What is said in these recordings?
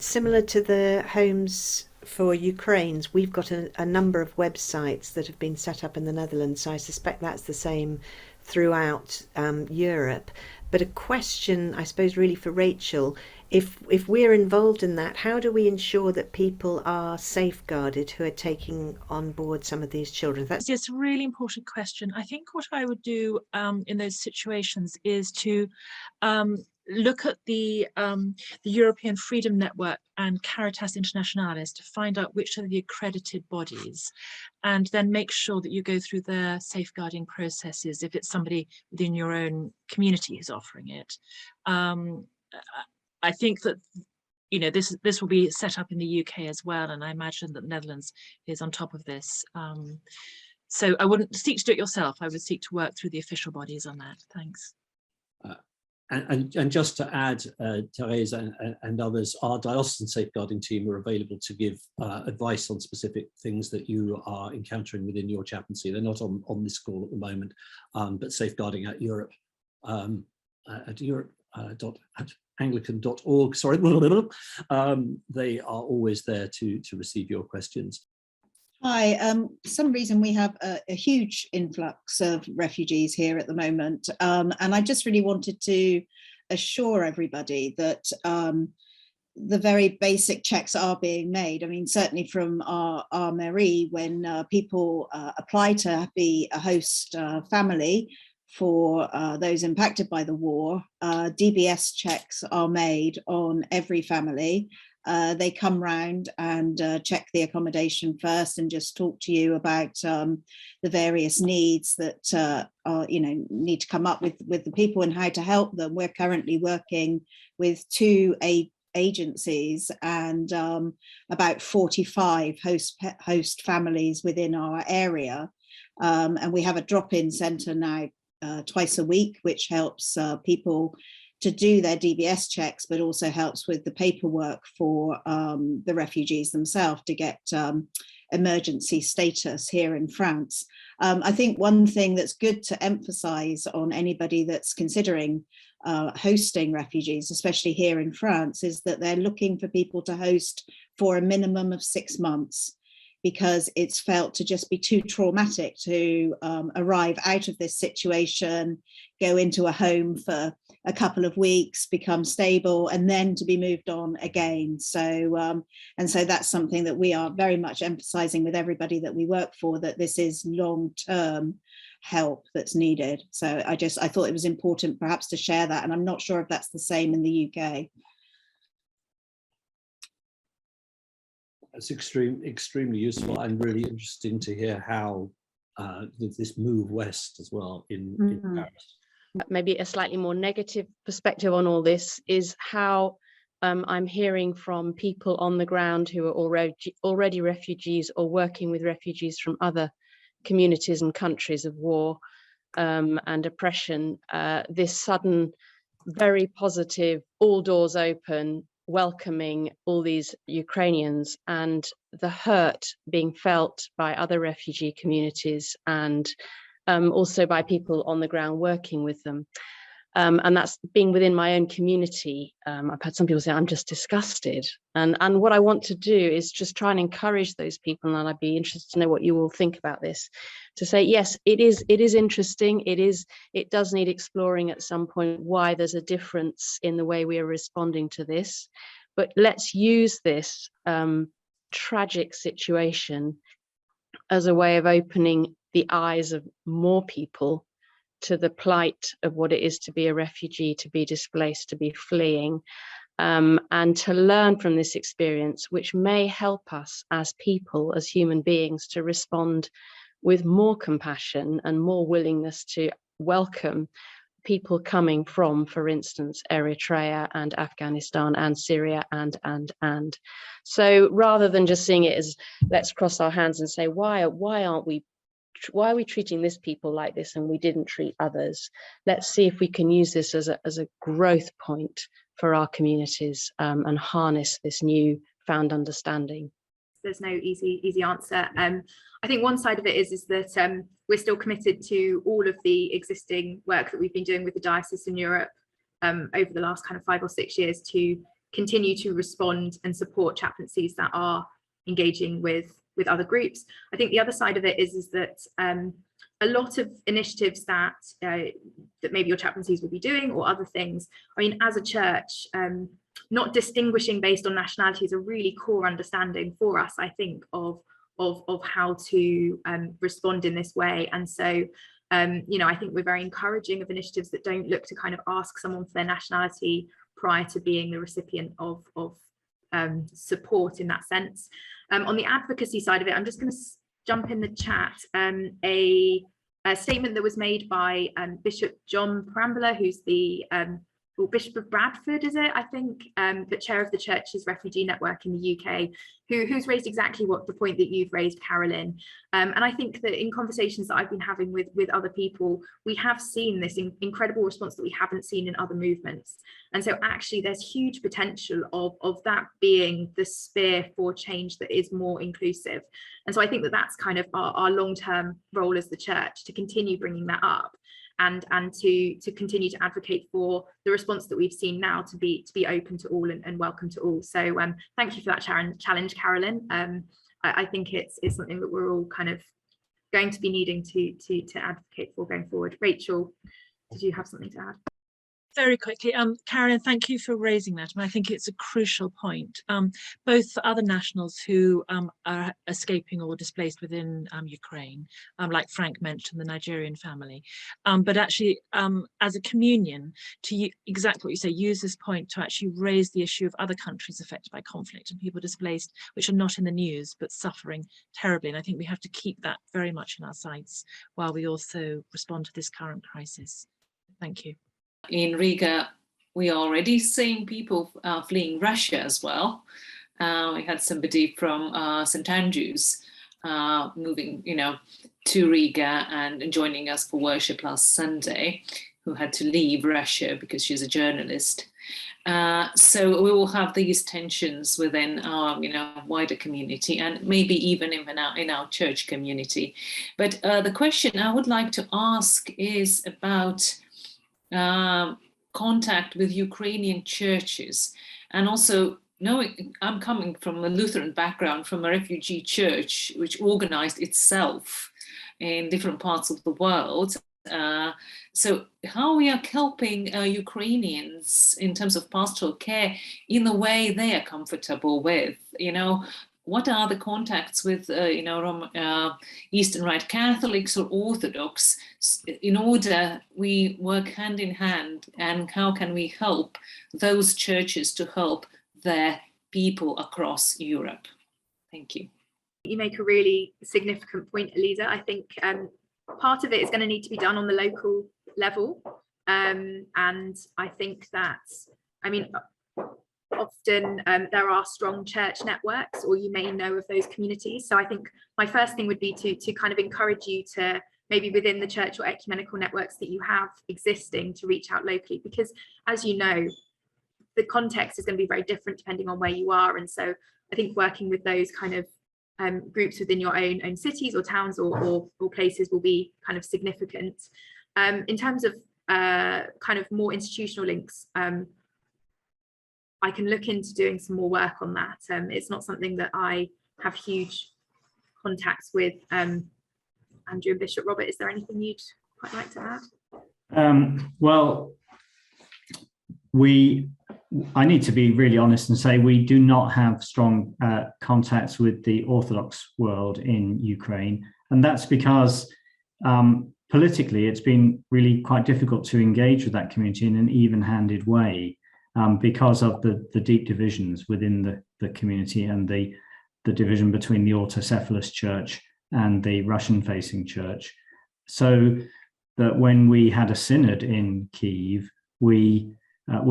similar to the Homes for Ukraine's? We've got a number of websites that have been set up in the Netherlands, so I suspect that's the same throughout Europe. But a question, I suppose, really for Rachel, if we're involved in that, how do we ensure that people are safeguarded who are taking on board some of these children? That's It's a really important question. I think what I would do in those situations is to look at the European Freedom Network and Caritas Internationalis to find out which are the accredited bodies, and then make sure that you go through their safeguarding processes if it's somebody within your own community who's offering it. I think that this will be set up in the UK as well, and I imagine that the Netherlands is on top of this. So I wouldn't seek to do it yourself. I would seek to work through the official bodies on that. Thanks. And just to add, Therese and others, our diocesan safeguarding team are available to give advice on specific things that you are encountering within your chaplaincy. They're not on this call at the moment, but safeguarding at Europe, at Anglican.org, sorry, they are always there to receive your questions. Hi, for some reason we have a huge influx of refugees here at the moment, and I just really wanted to assure everybody that the very basic checks are being made. I mean, certainly from our mairie, when people apply to be a host family for those impacted by the war, DBS checks are made on every family. They come round and check the accommodation first and just talk to you about the various needs that need to come up with the people and how to help them. We're currently working with two agencies and about 45 host families within our area, and we have a drop-in centre now twice a week, which helps people to do their DBS checks, but also helps with the paperwork for the refugees themselves to get emergency status here in France. I think one thing that's good to emphasize on anybody that's considering hosting refugees, especially here in France, is that they're looking for people to host for a minimum of 6 months, because it's felt to just be too traumatic to arrive out of this situation, go into a home for a couple of weeks, become stable, and then to be moved on again. So that's something that we are very much emphasizing with everybody that we work for, that this is long-term help that's needed. So I thought it was important perhaps to share that, and I'm not sure if that's the same in the UK. It's extremely useful and really interesting to hear how this move west as well in Paris. Maybe a slightly more negative perspective on all this is how I'm hearing from people on the ground who are already refugees or working with refugees from other communities and countries of war and oppression, this sudden, very positive, all doors open, welcoming all these Ukrainians, and the hurt being felt by other refugee communities and also by people on the ground working with them. And that's being within my own community. I've had some people say, I'm just disgusted. And what I want to do is just try and encourage those people, and I'd be interested to know what you all think about this, to say, yes, it is interesting. It does need exploring at some point why there's a difference in the way we are responding to this. But let's use this tragic situation as a way of opening the eyes of more people to the plight of what it is to be a refugee, to be displaced, to be fleeing, and to learn from this experience, which may help us as people, as human beings, to respond with more compassion and more willingness to welcome people coming from, for instance, Eritrea and Afghanistan and Syria and. So rather than just seeing it as, let's cross our hands and say, why are we treating this people like this and we didn't treat others? Let's see if we can use this as a growth point for our communities and harness this new found understanding. There's no easy answer. I think one side of it is that we're still committed to all of the existing work that we've been doing with the diocese in Europe over the last kind of 5 or 6 years to continue to respond and support chaplaincies that are engaging with other groups. I think the other side of it is that a lot of initiatives that maybe your chaplaincies will be doing, or other things, I mean, as a church, not distinguishing based on nationality is a really core understanding for us, I think, of how to respond in this way. And so I think we're very encouraging of initiatives that don't look to kind of ask someone for their nationality prior to being the recipient of support in that sense. On the advocacy side of it, I'm just going to jump in the chat a statement that was made by Bishop John Parambula, who's the Bishop of Bradford, is it? I think, but chair of the Church's Refugee Network in the UK, who's raised exactly what the point that you've raised, Carolyn. And I think that in conversations that I've been having with other people, we have seen this incredible response that we haven't seen in other movements. And so actually there's huge potential of that being the spear for change that is more inclusive. And so I think that that's kind of our long-term role as the church, to continue bringing that up. And to continue to advocate for the response that we've seen now to be open to all and welcome to all. So thank you for that challenge, Carolyn. I think it's something that we're all kind of going to be needing to advocate for going forward. Rachel, did you have something to add? Very quickly, Carolyn, thank you for raising that. And I think it's a crucial point, both for other nationals who are escaping or displaced within Ukraine, like Frank mentioned, the Nigerian family, but actually as a communion, to exactly what you say, use this point to actually raise the issue of other countries affected by conflict and people displaced, which are not in the news, but suffering terribly. And I think we have to keep that very much in our sights while we also respond to this current crisis. Thank you. In Riga, we are already seeing people fleeing Russia as well. We had somebody from St. Andrews moving, to Riga and joining us for worship last Sunday, who had to leave Russia because she's a journalist. So we will have these tensions within our, wider community, and maybe even in our church community. But the question I would like to ask is about contact with Ukrainian churches, and also knowing I'm coming from a Lutheran background, from a refugee church which organized itself in different parts of the world. So how we are helping Ukrainians in terms of pastoral care in the way they are comfortable with, what are the contacts with, Eastern Rite Catholics or Orthodox, in order we work hand in hand, and how can we help those churches to help their people across Europe? Thank you. You make a really significant point, Eliza. I think part of it is going to need to be done on the local level. And I think that, often there are strong church networks, or you may know of those communities. So I think my first thing would be to kind of encourage you to maybe within the church or ecumenical networks that you have existing to reach out locally, because as you know, the context is going to be very different depending on where you are. And so I think working with those kind of groups within your own cities or towns or places will be kind of significant. In terms of kind of more institutional links, I can look into doing some more work on that. It's not something that I have huge contacts with. Andrew and Bishop Robert, is there anything you'd quite like to add? Well, I need to be really honest and say we do not have strong contacts with the Orthodox world in Ukraine. And that's because politically it's been really quite difficult to engage with that community in an even-handed way because of the deep divisions within the community and the division between the autocephalous church and the Russian-facing church. So that when we had a synod in Kyiv, we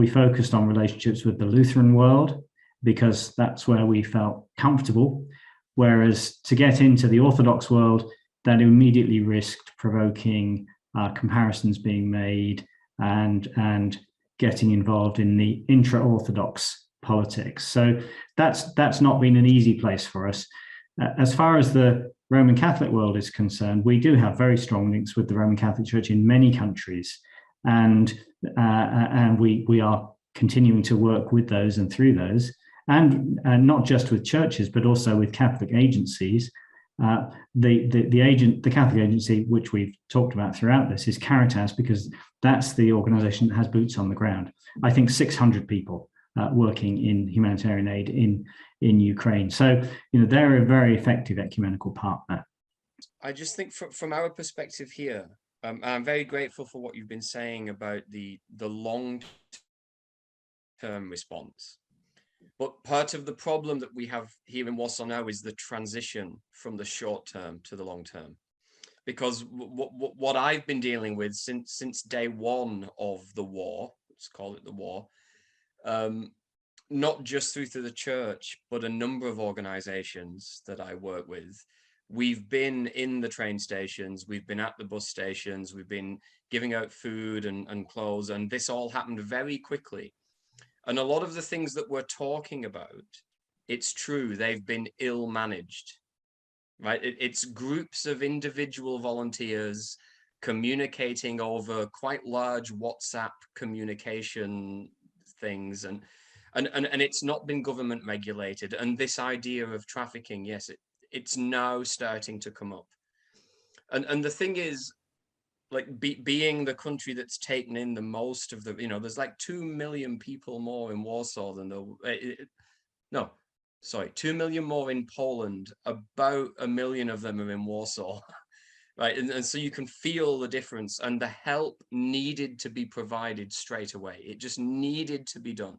focused on relationships with the Lutheran world because that's where we felt comfortable. Whereas to get into the Orthodox world, that immediately risked provoking comparisons being made and getting involved in the intra-Orthodox politics. So that's not been an easy place for us. As far as the Roman Catholic world is concerned, we do have very strong links with the Roman Catholic Church in many countries, and we are continuing to work with those and through those, and not just with churches, but also with Catholic agencies. The Catholic agency, which we've talked about throughout this, is Caritas, because that's the organisation that has boots on the ground. I think 600 people working in humanitarian aid in Ukraine. So, they're a very effective ecumenical partner. I just think from our perspective here, I'm very grateful for what you've been saying about the long-term response. But part of the problem that we have here in Warsaw now is the transition from the short term to the long term. Because what I've been dealing with since day one of the war, let's call it the war, not just through the church, but a number of organizations that I work with, we've been in the train stations, we've been at the bus stations, we've been giving out food and clothes, and this all happened very quickly. And a lot of the things that we're talking about, it's true, they've been ill managed, right? It's groups of individual volunteers communicating over quite large WhatsApp communication things, and it's not been government regulated. And this idea of trafficking, yes, it's now starting to come up. And the thing is, like being the country that's taken in the most of the, there's like 2 million people more in Warsaw than 2 million more in Poland. About 1 million of them are in Warsaw, right? And so you can feel the difference, and the help needed to be provided straight away. It just needed to be done.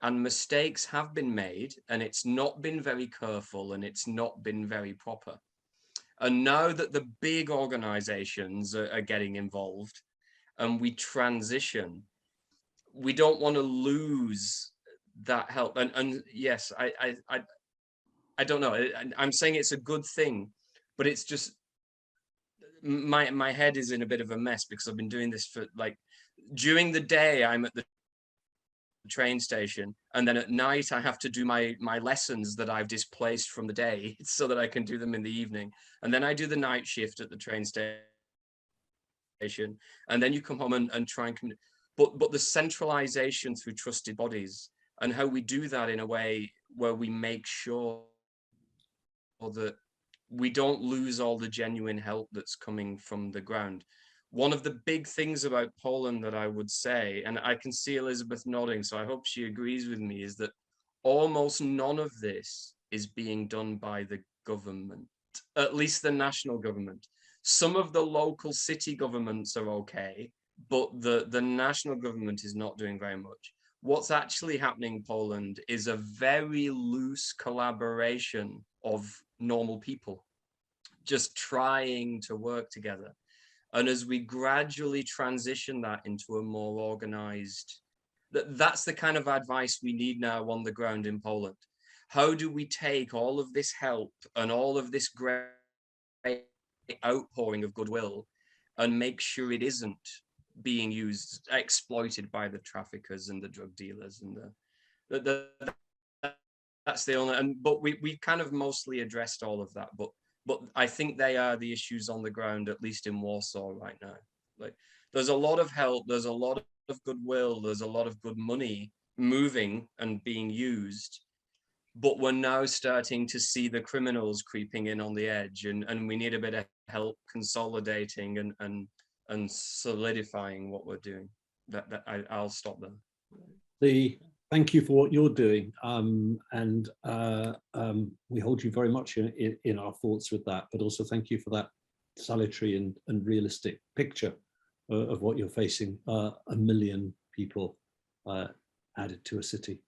And mistakes have been made, and it's not been very careful, and it's not been very proper. And now that the big organizations are getting involved and we transition, we don't want to lose that help. And yes, I don't know. I'm saying it's a good thing, but it's just my head is in a bit of a mess because I've been doing this for during the day I'm at the train station, and then at night I have to do my lessons that I've displaced from the day so that I can do them in the evening, and then I do the night shift at the train station, and then you come home and try and but the centralization through trusted bodies and how we do that in a way where we make sure that we don't lose all the genuine help that's coming from the ground. One of the big things about Poland that I would say, and I can see Elizabeth nodding, so I hope she agrees with me, is that almost none of this is being done by the government, at least the national government. Some of the local city governments are okay, but the national government is not doing very much. What's actually happening in Poland is a very loose collaboration of normal people just trying to work together. And as we gradually transition that into a more organized, that's the kind of advice we need now on the ground in Poland. How do we take all of this help and all of this great outpouring of goodwill and make sure it isn't being used, exploited by the traffickers and the drug dealers, and that's the only, but we kind of mostly addressed all of that, but I think they are the issues on the ground, at least in Warsaw right now. Like, there's a lot of help, there's a lot of goodwill, there's a lot of good money moving and being used, but we're now starting to see the criminals creeping in on the edge, and we need a bit of help consolidating and solidifying what we're doing. I'll stop there. Thank you for what you're doing, and we hold you very much in our thoughts with that, but also thank you for that salutary and realistic picture of what you're facing, 1 million people added to a city.